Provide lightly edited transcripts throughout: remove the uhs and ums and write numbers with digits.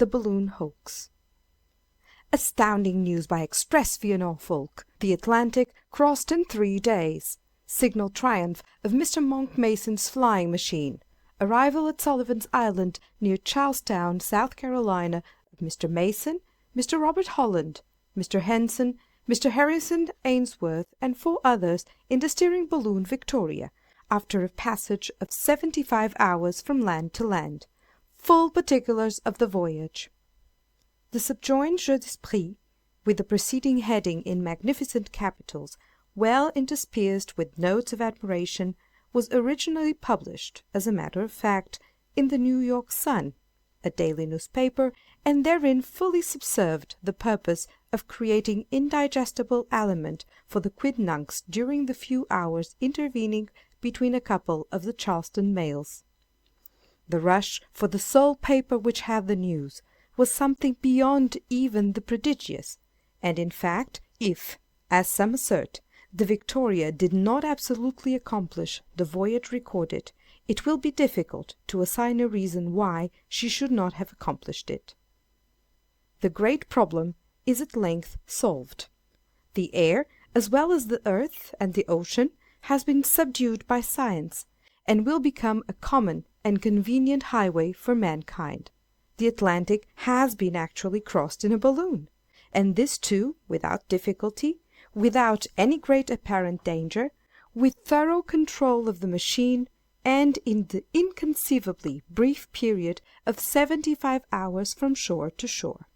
The Balloon-Hoax. Astounding news by express via Norfolk. The Atlantic crossed in 3 days. Signal triumph of Mr. Monck Mason's flying machine. Arrival at Sullivan's Island, near Charlestown, South Carolina, of Mr. Mason, Mr. Robert Holland, Mr. Henson, Mr. Harrison Ainsworth, and 4 others, in the steering balloon Victoria, after a passage of 75 hours from land to land. Full particulars of the voyage. The subjoined jeu d'esprit, with the preceding heading in magnificent capitals, well interspersed with notes of admiration, was originally published, as a matter of fact, in the New York Sun, a daily newspaper, and therein fully subserved the purpose of creating indigestible aliment for the quidnuncs during the few hours intervening between a couple of the Charleston mails. The rush for the sole paper which had the news was something beyond even the prodigious, and in fact, if, as some assert, the Victoria did not absolutely accomplish the voyage recorded, it will be difficult to assign a reason why she should not have accomplished it. The great problem is at length solved. The air, as well as the earth and the ocean, has been subdued by science, and will become a common and convenient highway for mankind. The Atlantic has been actually crossed in a balloon, and this too without difficulty, without any great apparent danger, with thorough control of the machine, and in the inconceivably brief period of 75 hours from shore to shore.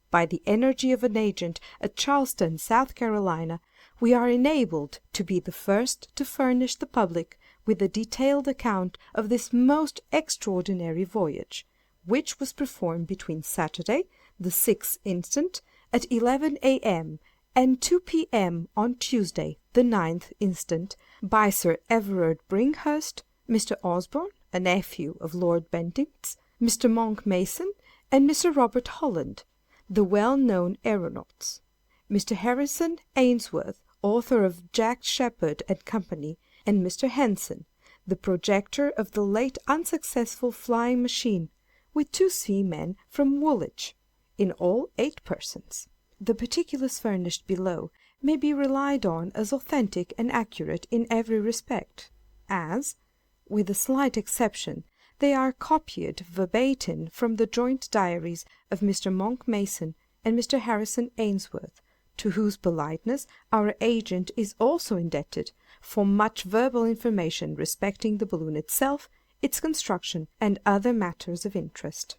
By the energy of an agent at Charleston, South Carolina, we are enabled to be the first to furnish the public with a detailed account of this most extraordinary voyage, which was performed between Saturday, the 6th instant, at 11 a.m., and 2 p.m. on Tuesday, the 9th instant, by Sir Everard Bringhurst, Mr. Osborne, a nephew of Lord Bentinck's, Mr. Monck Mason, and Mr. Robert Holland, the well-known aeronauts, Mr. Harrison Ainsworth, author of Jack Sheppard and Company, and Mr. Henson, the projector of the late unsuccessful flying machine, with 2 seamen from Woolwich, in all 8 persons. The particulars furnished below may be relied on as authentic and accurate in every respect, as, with a slight exception, they are copied verbatim from the joint diaries of Mr. Monck Mason and Mr. Harrison Ainsworth, to whose politeness our agent is also indebted for much verbal information respecting the balloon itself, its construction, and other matters of interest.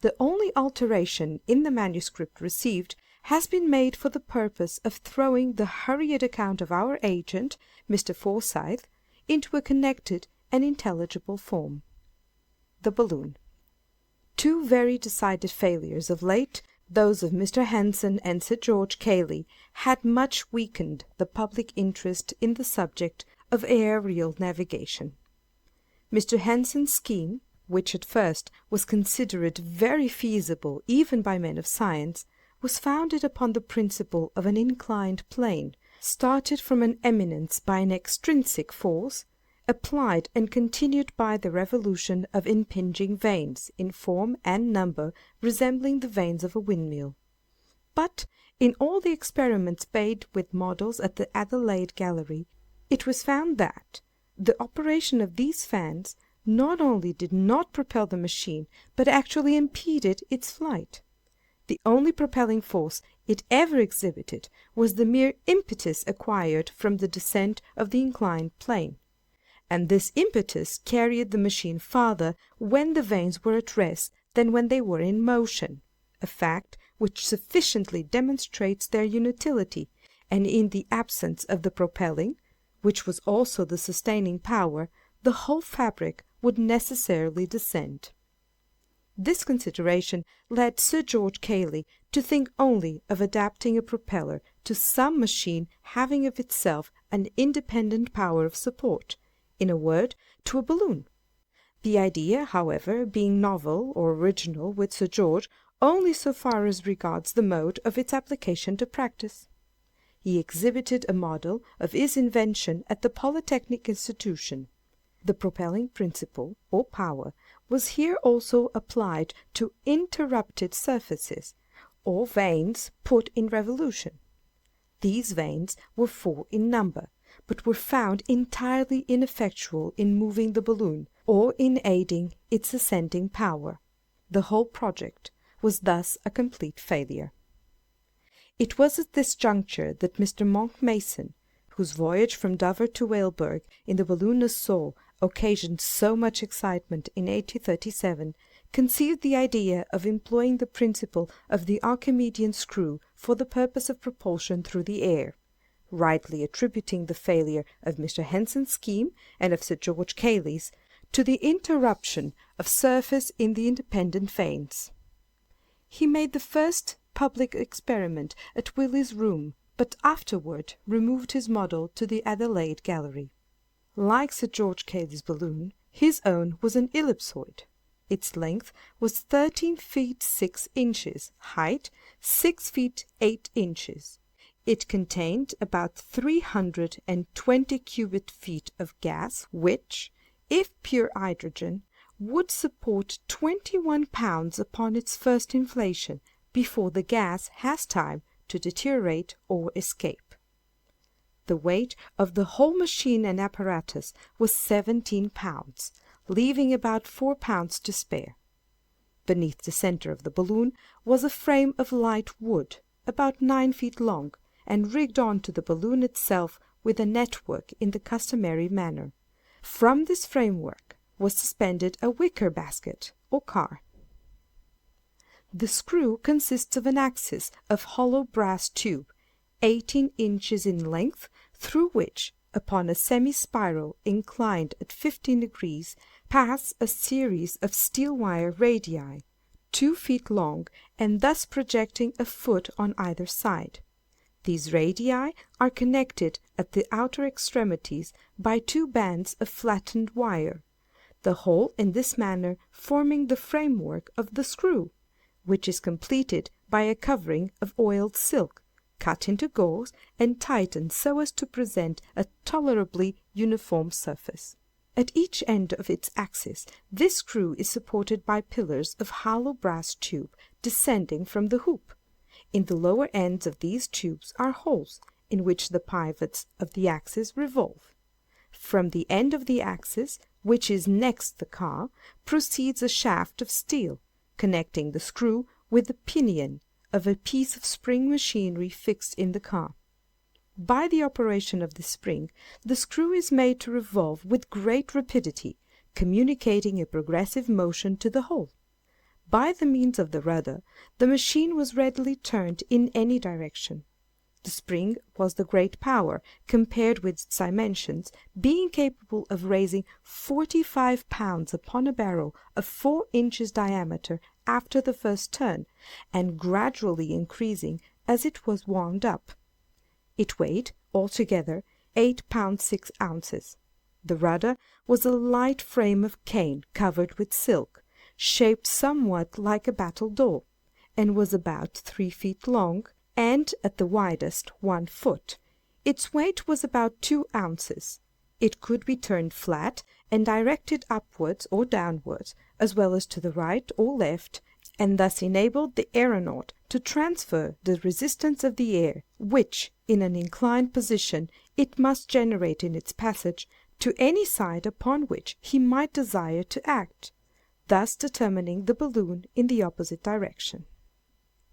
The only alteration in the manuscript received has been made for the purpose of throwing the hurried account of our agent, Mr. Forsyth, into a connected and intelligible form. The Balloon. 2 very decided failures of late, those of Mr. Henson and Sir George Cayley, had much weakened the public interest in the subject of aerial navigation. Mr. Henson's scheme, which at first was considered very feasible even by men of science, was founded upon the principle of an inclined plane, started from an eminence by an extrinsic force, applied and continued by the revolution of impinging vanes, in form and number resembling the vanes of a windmill. But, in all the experiments made with models at the Adelaide Gallery, it was found that the operation of these fans not only did not propel the machine, but actually impeded its flight. The only propelling force it ever exhibited was the mere impetus acquired from the descent of the inclined plane, and this impetus carried the machine farther when the vanes were at rest than when they were in motion, a fact which sufficiently demonstrates their inutility, and in the absence of the propelling, which was also the sustaining power, the whole fabric would necessarily descend. This consideration led Sir George Cayley to think only of adapting a propeller to some machine having of itself an independent power of support, in a word, to a balloon. The idea, however, being novel or original with Sir George only so far as regards the mode of its application to practice. He exhibited a model of his invention at the Polytechnic Institution. The propelling principle, or power, was here also applied to interrupted surfaces, or vanes put in revolution. These vanes were 4 in number, but were found entirely ineffectual in moving the balloon, or in aiding its ascending power. The whole project was thus a complete failure. It was at this juncture that Mr. Monck Mason, whose voyage from Dover to Weilburg in the balloonist's soul occasioned so much excitement in 1837, conceived the idea of employing the principle of the Archimedean screw for the purpose of propulsion through the air, rightly attributing the failure of Mr. Henson's scheme and of Sir George Cayley's to the interruption of surface in the independent vanes. He made the first public experiment at Willie's room, but afterward removed his model to the Adelaide Gallery. Like Sir George Cayley's balloon, his own was an ellipsoid. Its length was 13 feet 6 inches, height 6 feet 8 inches. It contained about 320 cubic feet of gas, which, if pure hydrogen, would support 21 pounds upon its first inflation, before the gas has time to deteriorate or escape. The weight of the whole machine and apparatus was 17 pounds, leaving about 4 pounds to spare. Beneath the centre of the balloon was a frame of light wood, about 9 feet long, and rigged on to the balloon itself with a network in the customary manner. From this framework was suspended a wicker basket, or car. The screw consists of an axis of hollow brass tube, 18 inches in length, through which, upon a semi-spiral inclined at 15 degrees, pass a series of steel wire radii, 2 feet long, and thus projecting a foot on either side. These radii are connected at the outer extremities by 2 bands of flattened wire, the whole in this manner forming the framework of the screw, which is completed by a covering of oiled silk, cut into gauze and tightened so as to present a tolerably uniform surface. At each end of its axis this screw is supported by pillars of hollow brass tube descending from the hoop. In the lower ends of these tubes are holes, in which the pivots of the axis revolve. From the end of the axis, which is next the car, proceeds a shaft of steel, connecting the screw with the pinion of a piece of spring machinery fixed in the car. By the operation of this spring, the screw is made to revolve with great rapidity, communicating a progressive motion to the whole. By the means of the rudder, the machine was readily turned in any direction. The spring was the great power, compared with its dimensions, being capable of raising 45 pounds upon a barrel of 4 inches diameter after the first turn, and gradually increasing as it was wound up. It weighed, altogether, 8 pounds 6 ounces. The rudder was a light frame of cane covered with silk, shaped somewhat like a battledore, and was about 3 feet long, and at the widest 1 foot. Its weight was about 2 ounces. It could be turned flat and directed upwards or downwards, as well as to the right or left, and thus enabled the aeronaut to transfer the resistance of the air, which, in an inclined position, it must generate in its passage, to any side upon which he might desire to act, thus determining the balloon in the opposite direction.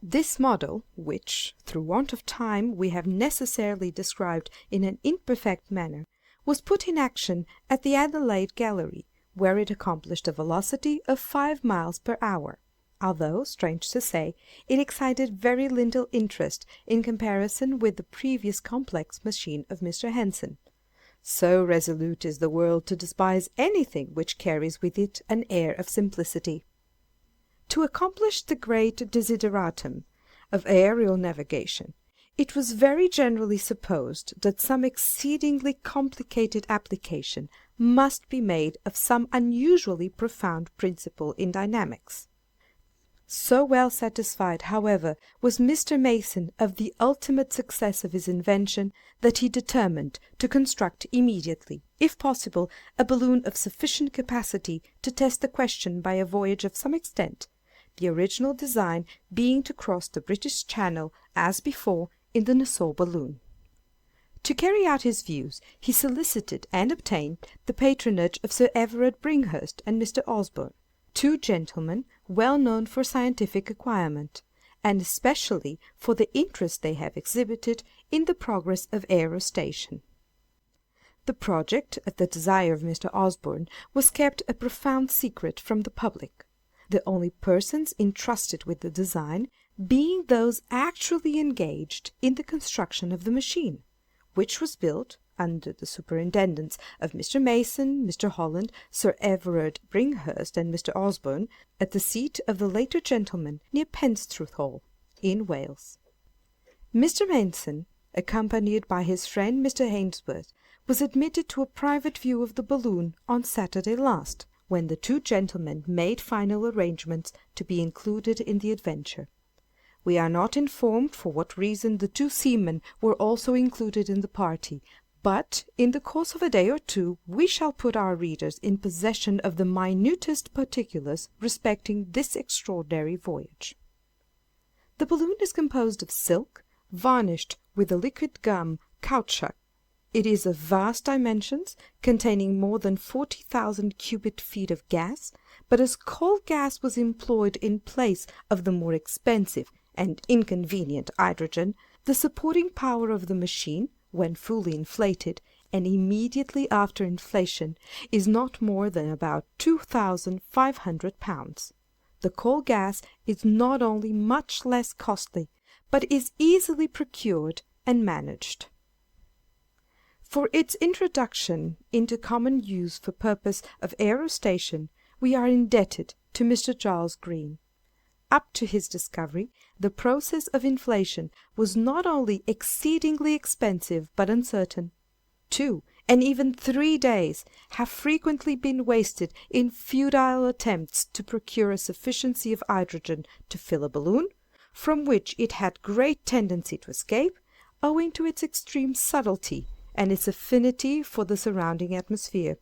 This model, which, through want of time, we have necessarily described in an imperfect manner, was put in action at the Adelaide Gallery, where it accomplished a velocity of 5 miles per hour, although, strange to say, it excited very little interest in comparison with the previous complex machine of Mr. Henson. So resolute is the world to despise anything which carries with it an air of simplicity. To accomplish the great desideratum of aerial navigation, it was very generally supposed that some exceedingly complicated application must be made of some unusually profound principle in dynamics. So well satisfied, however, was Mr. Mason of the ultimate success of his invention, that he determined to construct immediately, if possible, a balloon of sufficient capacity to test the question by a voyage of some extent, the original design being to cross the British Channel, as before, in the Nassau balloon. To carry out his views, he solicited and obtained the patronage of Sir Everard Bringhurst and Mr. Osborne, two gentlemen well known for scientific acquirement, and especially for the interest they have exhibited in the progress of aerostation. The project, at the desire of Mr. Osborne, was kept a profound secret from the public, the only persons entrusted with the design being those actually engaged in the construction of the machine, which was built, under the superintendence of Mr. Mason, Mr. Holland, Sir Everard Bringhurst, and Mr. Osborne, at the seat of the latter gentleman, near Penstruth Hall, in Wales. Mr. Mason, accompanied by his friend Mr. Ainsworth, was admitted to a private view of the balloon on Saturday last, when the two gentlemen made final arrangements to be included in the adventure. We are not informed for what reason the two seamen were also included in the party, but in the course of a day or two we shall put our readers in possession of the minutest particulars respecting this extraordinary voyage. The balloon is composed of silk, varnished with a liquid gum caoutchouc. It is of vast dimensions, containing more than 40,000 cubic feet of gas, but as coal gas was employed in place of the more expensive and inconvenient hydrogen, the supporting power of the machine, when fully inflated, and immediately after inflation, is not more than about 2,500 pounds. The coal gas is not only much less costly, but is easily procured and managed. For its introduction into common use for purpose of aerostation, we are indebted to Mr. Giles Green. Up to his discovery, the process of inflation was not only exceedingly expensive but uncertain. 2 and even 3 days have frequently been wasted in futile attempts to procure a sufficiency of hydrogen to fill a balloon, from which it had great tendency to escape, owing to its extreme subtlety and its affinity for the surrounding atmosphere.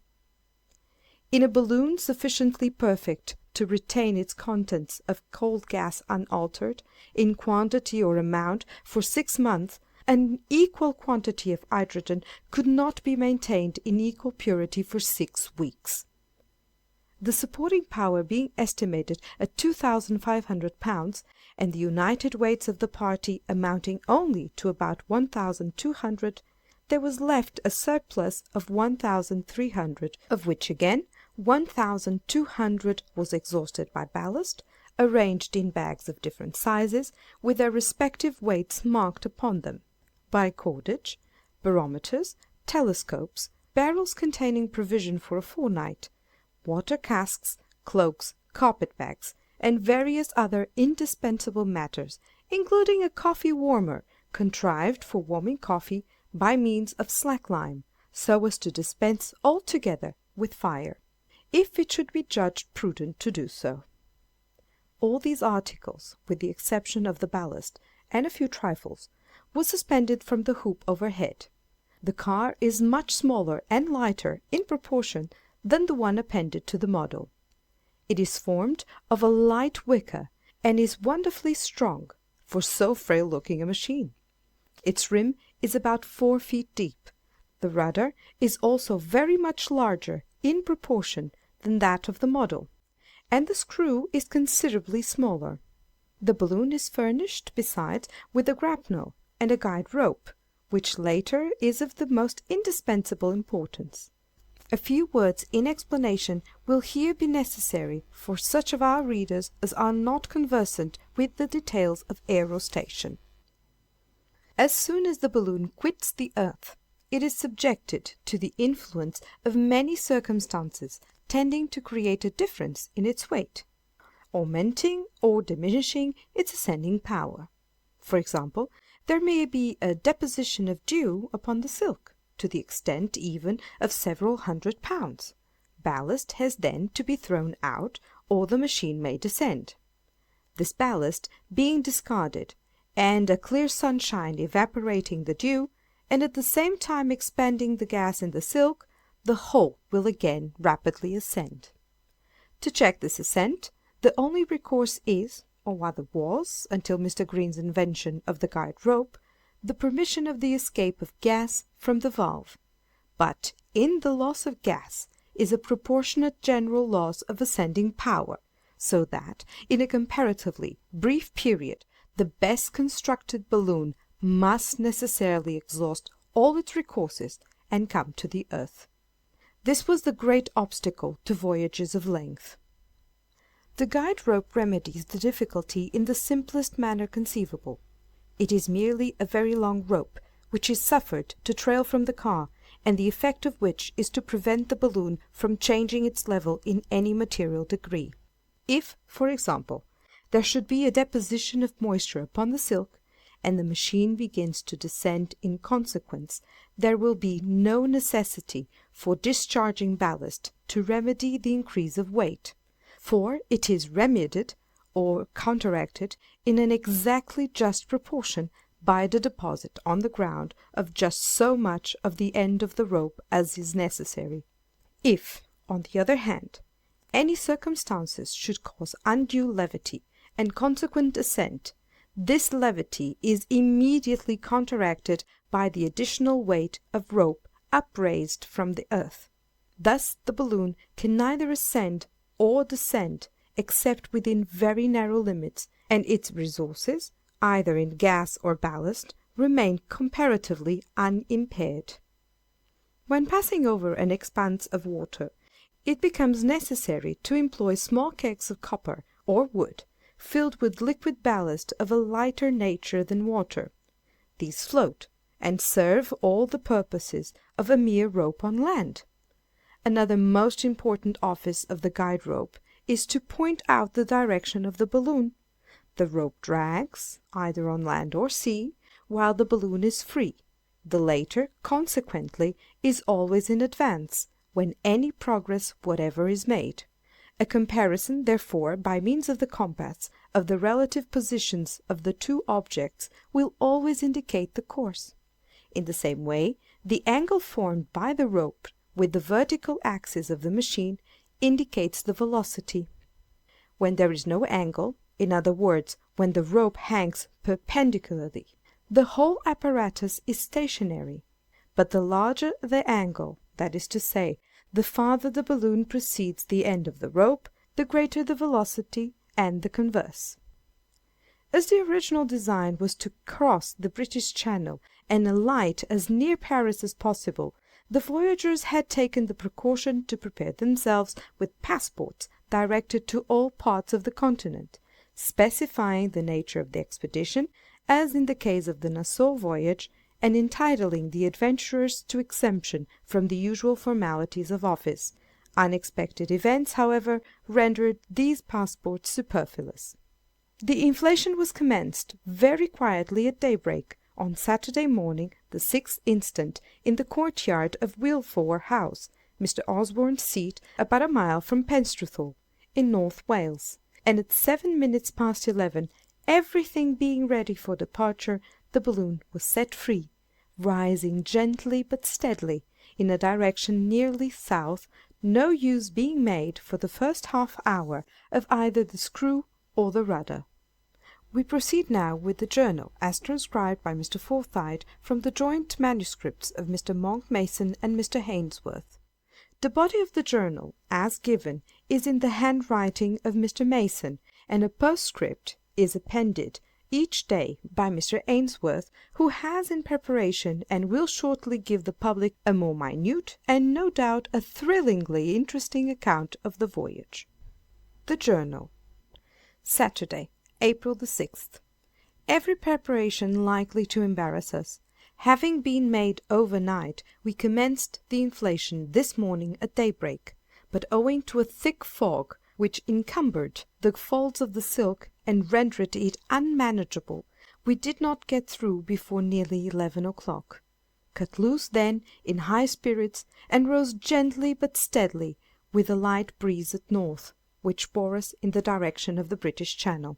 In a balloon sufficiently perfect to retain its contents of coal gas unaltered, in quantity or amount, for 6 months, an equal quantity of hydrogen could not be maintained in equal purity for 6 weeks. The supporting power being estimated at 2,500 pounds, and the united weights of the party amounting only to about 1,200, there was left a surplus of 1,300, of which again 1,200 was exhausted by ballast, arranged in bags of different sizes, with their respective weights marked upon them, by cordage, barometers, telescopes, barrels containing provision for a fortnight, water casks, cloaks, carpet-bags, and various other indispensable matters, including a coffee warmer, contrived for warming coffee by means of slack-lime, so as to dispense altogether with fire, if it should be judged prudent to do so. All these articles, with the exception of the ballast and a few trifles, were suspended from the hoop overhead. The car is much smaller and lighter in proportion than the one appended to the model. It is formed of a light wicker, and is wonderfully strong for so frail-looking a machine. Its rim is about 4 feet deep. The rudder is also very much larger in proportion than that of the model, and the screw is considerably smaller. The balloon is furnished, besides, with a grapnel and a guide rope, which latter is of the most indispensable importance. A few words in explanation will here be necessary for such of our readers as are not conversant with the details of aerostation. As soon as the balloon quits the earth, it is subjected to the influence of many circumstances tending to create a difference in its weight, augmenting or diminishing its ascending power. For example, there may be a deposition of dew upon the silk, to the extent even of several 100 pounds. Ballast has then to be thrown out, or the machine may descend. this ballast being discarded, and a clear sunshine evaporating the dew, and at the same time expanding the gas in the silk, the whole will again rapidly ascend. To check this ascent, the only recourse is, or rather was, until Mr. Green's invention of the guide rope, the permission of the escape of gas from the valve. But in the loss of gas is a proportionate general loss of ascending power, so that, in a comparatively brief period, the best constructed balloon must necessarily exhaust all its recourses and come to the earth. This was the great obstacle to voyages of length. The guide rope remedies the difficulty in the simplest manner conceivable. It is merely a very long rope, which is suffered to trail from the car, and the effect of which is to prevent the balloon from changing its level in any material degree. If, for example, there should be a deposition of moisture upon the silk, and the machine begins to descend in consequence, there will be no necessity for discharging ballast to remedy the increase of weight, for it is remedied or counteracted in an exactly just proportion by the deposit on the ground of just so much of the end of the rope as is necessary. If, on the other hand, any circumstances should cause undue levity and consequent ascent, this levity is immediately counteracted by the additional weight of rope upraised from the earth. Thus the balloon can neither ascend or descend except within very narrow limits, and its resources, either in gas or ballast, remain comparatively unimpaired. When passing over an expanse of water, it becomes necessary to employ small kegs of copper or wood, filled with liquid ballast of a lighter nature than water. These float, and serve all the purposes of a mere rope on land. Another most important office of the guide rope is to point out the direction of the balloon. The rope drags, either on land or sea, while the balloon is free. The latter, consequently, is always in advance, when any progress whatever is made. A comparison, therefore, by means of the compass, of the relative positions of the two objects will always indicate the course. In the same way, the angle formed by the rope with the vertical axis of the machine indicates the velocity. When there is no angle, in other words, when the rope hangs perpendicularly, the whole apparatus is stationary, but the larger the angle, that is to say, the farther the balloon precedes the end of the rope, the greater the velocity, and the converse. As the original design was to cross the British Channel and alight as near Paris as possible, the voyagers had taken the precaution to prepare themselves with passports directed to all parts of the continent, specifying the nature of the expedition, as in the case of the Nassau voyage, and entitling the adventurers to exemption from the usual formalities of office. Unexpected events, however, rendered these passports superfluous. The inflation was commenced very quietly at daybreak, on Saturday morning, the 6th instant, in the courtyard of Wilfore House, Mr. Osborne's seat, about a mile from Penstrethal, in North Wales, and at 7 minutes past 11, everything being ready for departure, the balloon was set free, rising gently but steadily, in a direction nearly south, no use being made for the first half-hour of either the screw or the rudder. We proceed now with the journal as transcribed by Mr. Forsyth from the joint manuscripts of Mr. Monck Mason and Mr. Ainsworth. The body of the journal, as given, is in the handwriting of Mr. Mason, and a postscript is appended each day by Mr. Ainsworth, who has in preparation and will shortly give the public a more minute and no doubt a thrillingly interesting account of the voyage. The Journal. Saturday, April the 6th. Every preparation likely to embarrass us having been made overnight, we commenced the inflation this morning at daybreak, but owing to a thick fog which encumbered the folds of the silk and rendered it unmanageable, we did not get through before nearly 11 o'clock. Cut loose then in high spirits, and rose gently but steadily, with a light breeze at north, which bore us in the direction of the British Channel.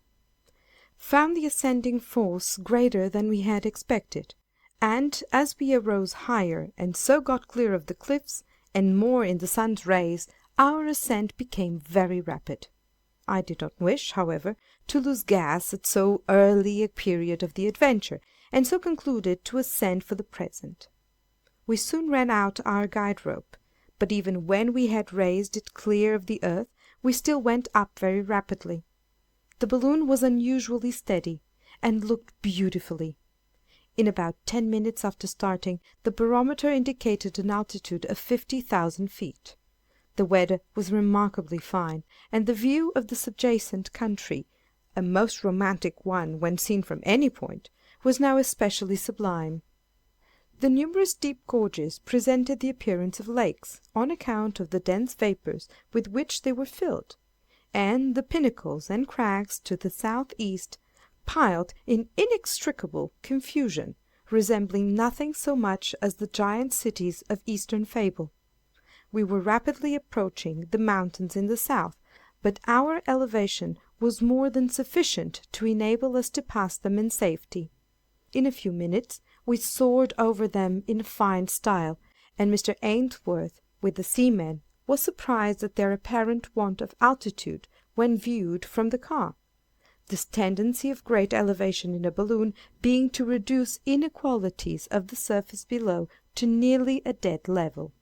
found the ascending force greater than we had expected, and as we arose higher and so got clear of the cliffs, and more in the sun's rays, our ascent became very rapid. I did not wish, however, to lose gas at so early a period of the adventure, and so concluded to ascend for the present. We soon ran out our guide rope, but even when we had raised it clear of the earth, we still went up very rapidly. The balloon was unusually steady, and looked beautifully. In about 10 minutes after starting, the barometer indicated an altitude of 50,000 feet. The weather was remarkably fine, and the view of the subjacent country, a most romantic one when seen from any point, was now especially sublime. The numerous deep gorges presented the appearance of lakes, on account of the dense vapours with which they were filled, and the pinnacles and crags to the south-east, piled in inextricable confusion, resembling nothing so much as the giant cities of Eastern fable. We were rapidly approaching the mountains in the south, but our elevation was more than sufficient to enable us to pass them in safety. In a few minutes we soared over them in fine style, and Mr. Ainsworth, with the seamen, was surprised at their apparent want of altitude when viewed from the car, this tendency of great elevation in a balloon being to reduce inequalities of the surface below to nearly a dead level.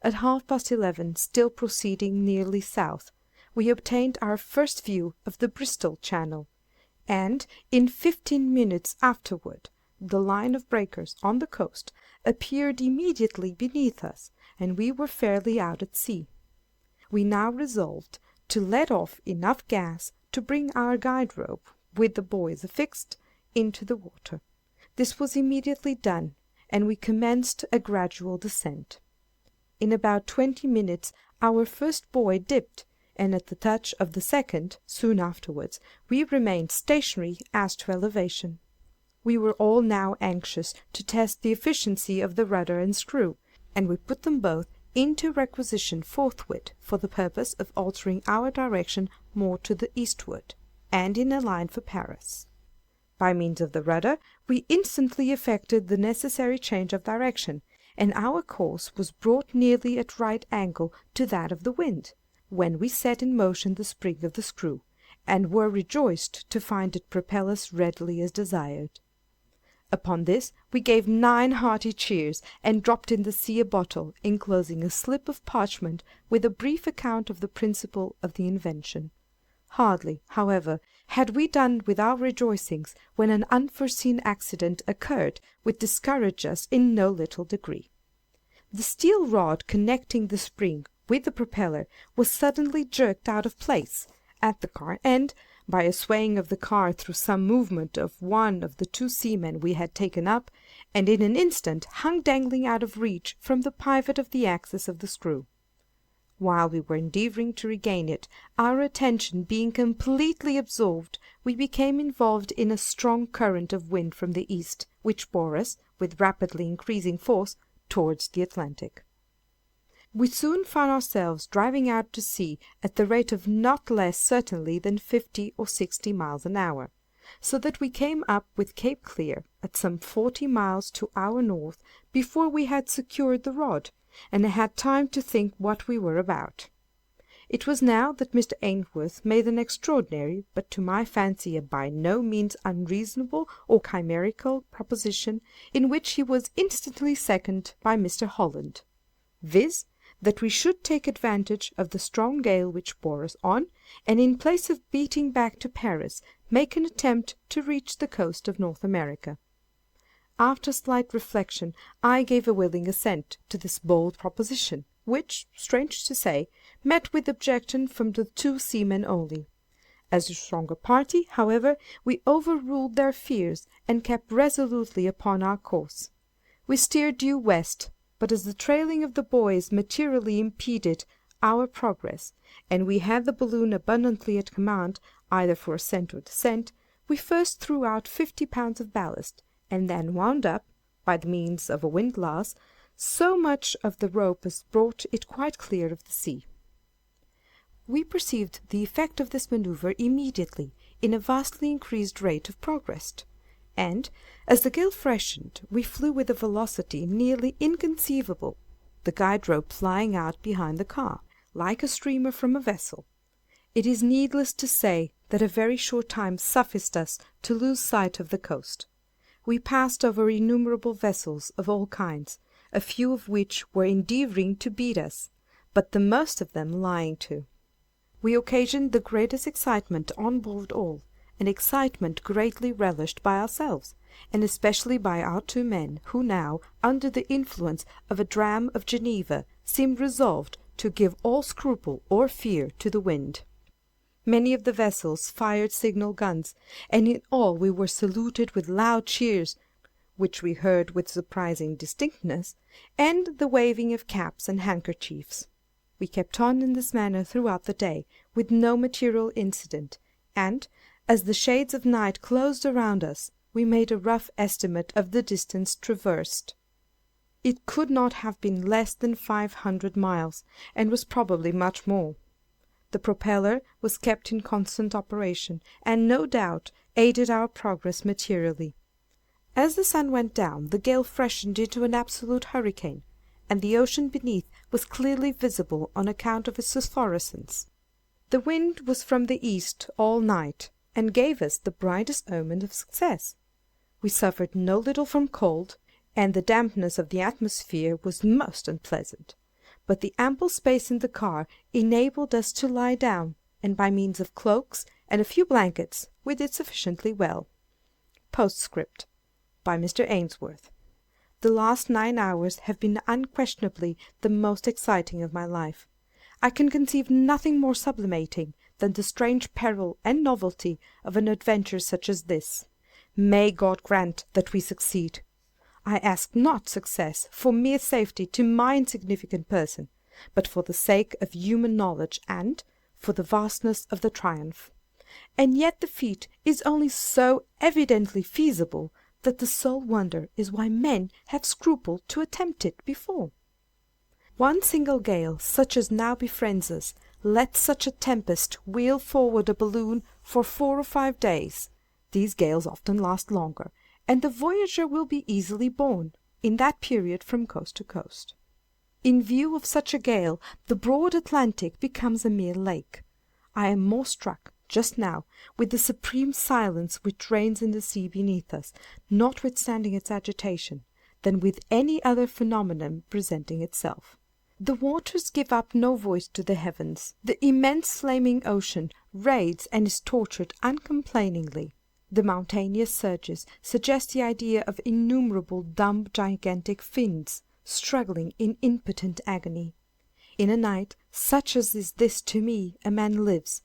At 11:30, still proceeding nearly south, we obtained our first view of the Bristol Channel, and in 15 minutes afterward the line of breakers on the coast appeared immediately beneath us, and we were fairly out at sea. We now resolved to let off enough gas to bring our guide rope, with the buoys affixed, into the water. This was immediately done, and we commenced a gradual descent. In about 20 minutes our first buoy dipped, and at the touch of the second, soon afterwards, we remained stationary as to elevation. We were all now anxious to test the efficiency of the rudder and screw, and we put them both into requisition forthwith for the purpose of altering our direction more to the eastward, and in a line for Paris. By means of the rudder we instantly effected the necessary change of direction, and our course was brought nearly at right angle to that of the wind, when we set in motion the spring of the screw, and were rejoiced to find it propel us readily as desired. Upon this we gave 9 hearty cheers, and dropped in the sea a bottle, enclosing a slip of parchment with a brief account of the principle of the invention. Hardly, however, had we done with our rejoicings, when an unforeseen accident occurred which discouraged us in no little degree. The steel rod connecting the spring with the propeller was suddenly jerked out of place at the car end, by a swaying of the car through some movement of one of the 2 seamen we had taken up, and in an instant hung dangling out of reach from the pivot of the axis of the screw. While we were endeavoring to regain it, our attention being completely absorbed, we became involved in a strong current of wind from the east, which bore us, with rapidly increasing force, towards the Atlantic. We soon found ourselves driving out to sea at the rate of not less certainly than 50 or 60 miles an hour, so that we came up with Cape Clear at some 40 miles to our north before we had secured the rod, and had time to think what we were about. It was now that Mr. Ainsworth made an extraordinary, but to my fancy a by no means unreasonable or chimerical proposition, in which he was instantly seconded by Mr. Holland, viz., that we should take advantage of the strong gale which bore us on, and in place of beating back to Paris, make an attempt to reach the coast of North America. After slight reflection, I gave a willing assent to this bold proposition, which, strange to say, met with objection from the 2 seamen only. As a stronger party, however, we overruled their fears, and kept resolutely upon our course. We steered due west, but as the trailing of the buoys materially impeded our progress, and we had the balloon abundantly at command, either for ascent or descent, we first threw out 50 pounds of ballast, and then wound up, by the means of a windlass, so much of the rope as brought it quite clear of the sea. We perceived the effect of this manoeuvre immediately in a vastly increased rate of progress, and, as the gale freshened, we flew with a velocity nearly inconceivable, the guide rope flying out behind the car, like a streamer from a vessel. It is needless to say that a very short time sufficed us to lose sight of the coast. We passed over innumerable vessels of all kinds, a few of which were endeavoring to beat us, but the most of them lying to. We occasioned the greatest excitement on board all, an excitement greatly relished by ourselves, and especially by our two men, who now, under the influence of a dram of Geneva, seemed resolved to give all scruple or fear to the wind. Many of the vessels fired signal guns, and in all we were saluted with loud cheers, which we heard with surprising distinctness, and the waving of caps and handkerchiefs. We kept on in this manner throughout the day, with no material incident, and, as the shades of night closed around us, we made a rough estimate of the distance traversed. It could not have been less than 500 miles, and was probably much more. The propeller was kept in constant operation, and no doubt aided our progress materially. As the sun went down, the gale freshened into an absolute hurricane, and the ocean beneath was clearly visible on account of its phosphorescence. The wind was from the east all night, and gave us the brightest omen of success. We suffered no little from cold, and the dampness of the atmosphere was most unpleasant, but the ample space in the car enabled us to lie down, and by means of cloaks and a few blankets we did sufficiently well. Postscript. By Mr. Ainsworth. The last 9 hours have been unquestionably the most exciting of my life. I can conceive nothing more sublimating than the strange peril and novelty of an adventure such as this. May God grant that we succeed! I ask not success for mere safety to my insignificant person, but for the sake of human knowledge and for the vastness of the triumph. And yet the feat is only so evidently feasible that the sole wonder is why men have scrupled to attempt it before. One single gale, such as now befriends us, lets such a tempest wheel forward a balloon for 4 or 5 days. These gales often last longer, and the voyager will be easily borne, in that period, from coast to coast. In view of such a gale, the broad Atlantic becomes a mere lake. I am more struck, just now, with the supreme silence which reigns in the sea beneath us, notwithstanding its agitation, than with any other phenomenon presenting itself. The waters give up no voice to the heavens. The immense flaming ocean raids and is tortured uncomplainingly. The mountainous surges suggest the idea of innumerable dumb gigantic fiends, struggling in impotent agony. In a night such as is this to me a man lives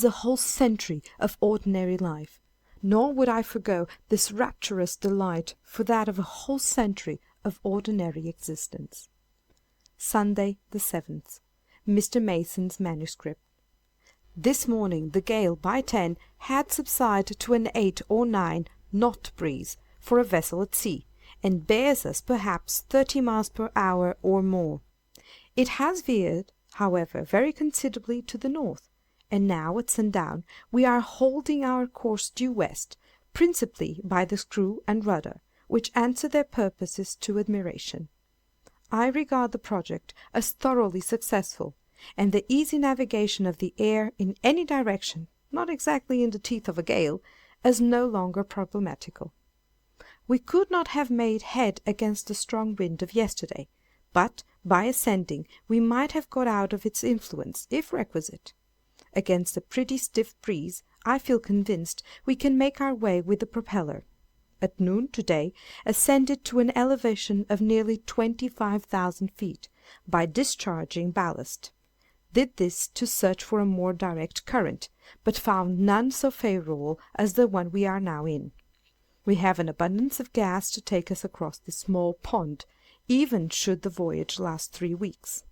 a whole century of ordinary life, nor would I forego this rapturous delight for that of a whole century of ordinary existence. Sunday, the 7th. Mr. Mason's manuscript. This morning the gale by 10 had subsided to an 8 or 9 knot breeze for a vessel at sea, and bears us perhaps 30 miles per hour or more. It has veered, however, very considerably to the north, and now at sundown we are holding our course due west, principally by the screw and rudder, which answer their purposes to admiration. I regard the project as thoroughly successful, and the easy navigation of the air in any direction, not exactly in the teeth of a gale, as no longer problematical. We could not have made head against the strong wind of yesterday, but, by ascending, we might have got out of its influence, if requisite. Against a pretty stiff breeze, I feel convinced we can make our way with the propeller. At noon to-day, ascended to an elevation of nearly 25,000 feet, by discharging ballast. Did this to search for a more direct current, but found none so favorable as the one we are now in. We have an abundance of gas to take us across this small pond, even should the voyage last 3 weeks.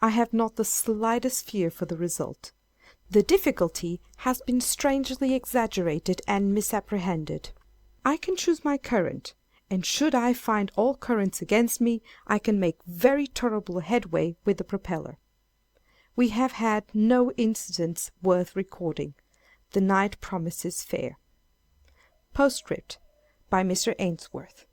I have not the slightest fear for the result. The difficulty has been strangely exaggerated and misapprehended. I can choose my current, and should I find all currents against me, I can make very tolerable headway with the propeller. We have had no incidents worth recording. The night promises fair. Postscript by Mr. Ainsworth.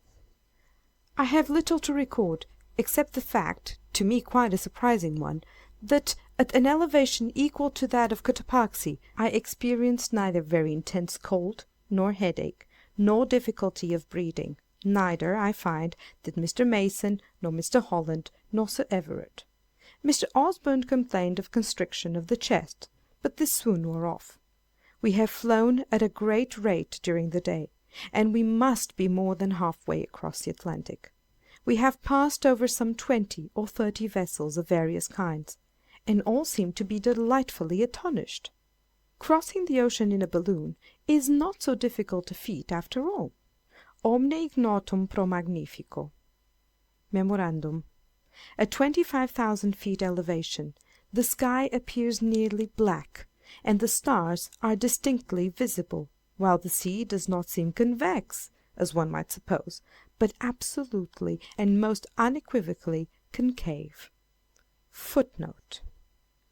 I have little to record, except the fact, to me quite a surprising one, that at an elevation equal to that of Cotopaxi I experienced neither very intense cold, nor headache, nor difficulty of breathing. Neither, I find, did Mr. Mason, nor Mr. Holland, nor Sir Everard. Mr. Osborne complained of constriction of the chest, but this soon wore off. We have flown at a great rate during the day, and we must be more than half-way across the Atlantic. We have passed over some 20 or 30 vessels of various kinds, and all seem to be delightfully astonished. Crossing the ocean in a balloon is not so difficult a feat after all. Omne ignotum pro magnifico. Memorandum. At 25,000 feet elevation, the sky appears nearly black, and the stars are distinctly visible, while the sea does not seem convex, as one might suppose, but absolutely and most unequivocally concave. Footnote.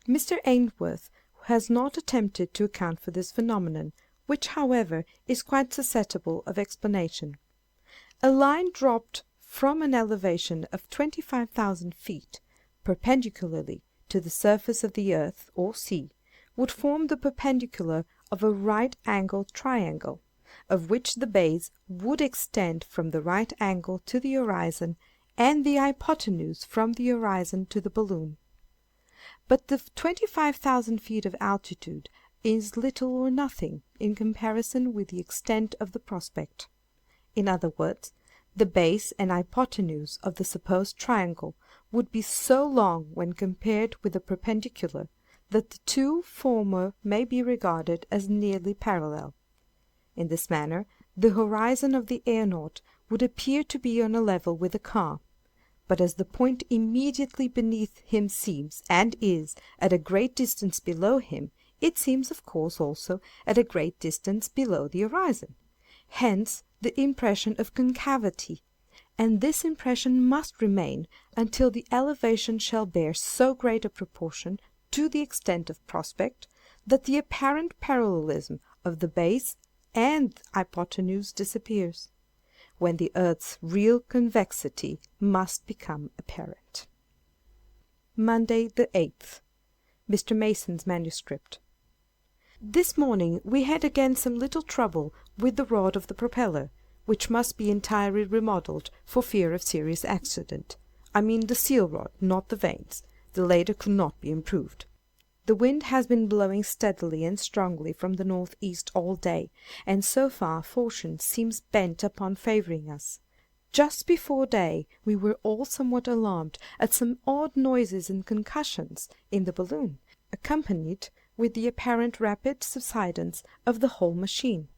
Mr. Ainsworth has not attempted to account for this phenomenon, which, however, is quite susceptible of explanation. A line dropped from an elevation of 25,000 feet, perpendicularly to the surface of the earth or sea, would form the perpendicular of a right-angled triangle, of which the base would extend from the right angle to the horizon, and the hypotenuse from the horizon to the balloon. But the 25,000 feet of altitude is little or nothing in comparison with the extent of the prospect. In other words, the base and hypotenuse of the supposed triangle would be so long when compared with the perpendicular, that the two former may be regarded as nearly parallel. In this manner, the horizon of the aeronaut would appear to be on a level with the car, but as the point immediately beneath him seems, and is, at a great distance below him, it seems of course also at a great distance below the horizon. Hence the impression of concavity, and this impression must remain until the elevation shall bear so great a proportion to the extent of prospect, that the apparent parallelism of the base and hypotenuse disappears, when the earth's real convexity must become apparent. Monday, the 8th. Mr. Mason's manuscript. This morning we had again some little trouble with the rod of the propeller, which must be entirely remodelled for fear of serious accident. I mean the seal rod, not the vanes. The latter could not be improved. The wind has been blowing steadily and strongly from the north-east all day, and so far fortune seems bent upon favouring us. Just before day we were all somewhat alarmed at some odd noises and concussions in the balloon, accompanied with the apparent rapid subsidence of the whole machine.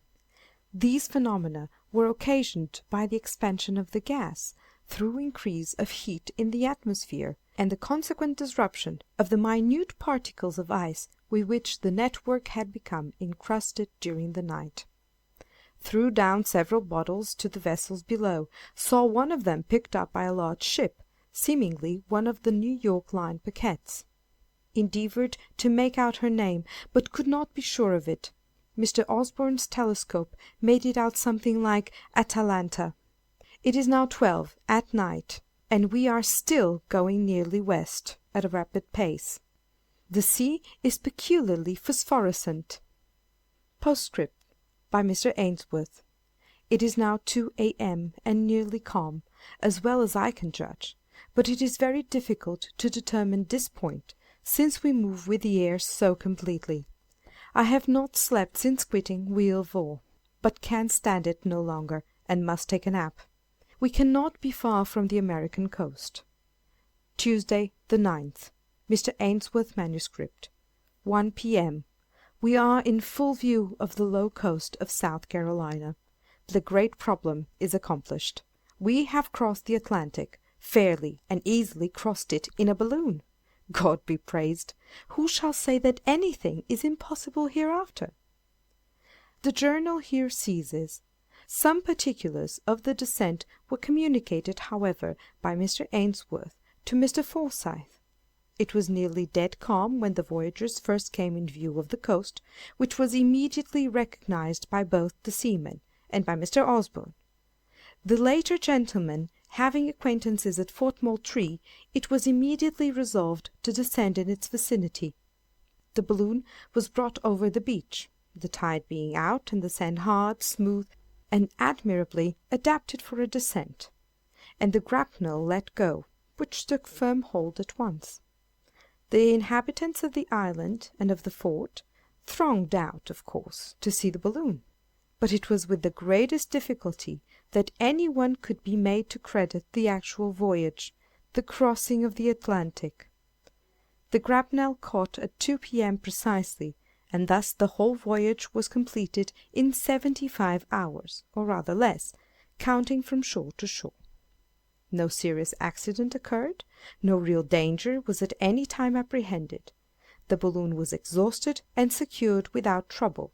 These phenomena were occasioned by the expansion of the gas, through increase of heat in the atmosphere, and the consequent disruption of the minute particles of ice with which the network had become encrusted during the night. Threw down several bottles to the vessels below, saw one of them picked up by a large ship, seemingly one of the New York line paquettes. Endeavoured to make out her name, but could not be sure of it. Mr. Osborne's telescope made it out something like Atalanta. It is now 12 at night, and we are still going nearly west, at a rapid pace. The sea is peculiarly phosphorescent. Postscript by Mr. Ainsworth. It is now 2 a.m. and nearly calm, as well as I can judge, but it is very difficult to determine this point, since we move with the air so completely. I have not slept since quitting Wheelvaux, but can stand it no longer, and must take a nap. We cannot be far from the American coast. Tuesday, the 9th. Mr. Ainsworth manuscript. 1 p.m. We are in full view of the low coast of South Carolina. The great problem is accomplished. We have crossed the Atlantic, fairly and easily crossed it in a balloon. God be praised! Who shall say that anything is impossible hereafter? The journal here ceases. Some particulars of the descent were communicated, however, by Mr. Ainsworth to Mr. Forsyth. It was nearly dead calm when the voyagers first came in view of the coast, which was immediately recognized by both the seamen and by Mr. Osborne. The latter gentleman having acquaintances at Fort Moultrie, it was immediately resolved to descend in its vicinity. The balloon was brought over the beach, the tide being out and the sand hard, smooth, and admirably adapted for a descent, and the grapnel let go, which took firm hold at once. The inhabitants of the island and of the fort thronged out, of course, to see the balloon, but it was with the greatest difficulty that any one could be made to credit the actual voyage, the crossing of the Atlantic. The grapnel caught at 2 p.m. precisely, and thus the whole voyage was completed in 75 hours, or rather less, counting from shore to shore. No serious accident occurred, no real danger was at any time apprehended. The balloon was exhausted and secured without trouble,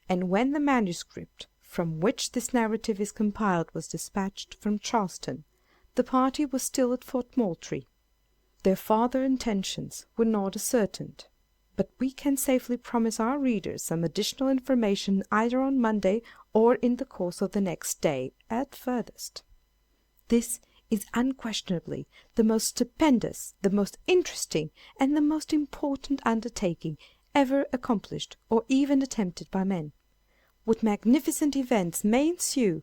and when the manuscript from which this narrative is compiled was dispatched from Charleston, the party was still at Fort Moultrie. Their farther intentions were not ascertained, but we can safely promise our readers some additional information either on Monday or in the course of the next day at furthest. This is unquestionably the most stupendous, the most interesting, and the most important undertaking ever accomplished or even attempted by men. What magnificent events may ensue,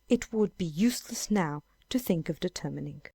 it would be useless now to think of determining.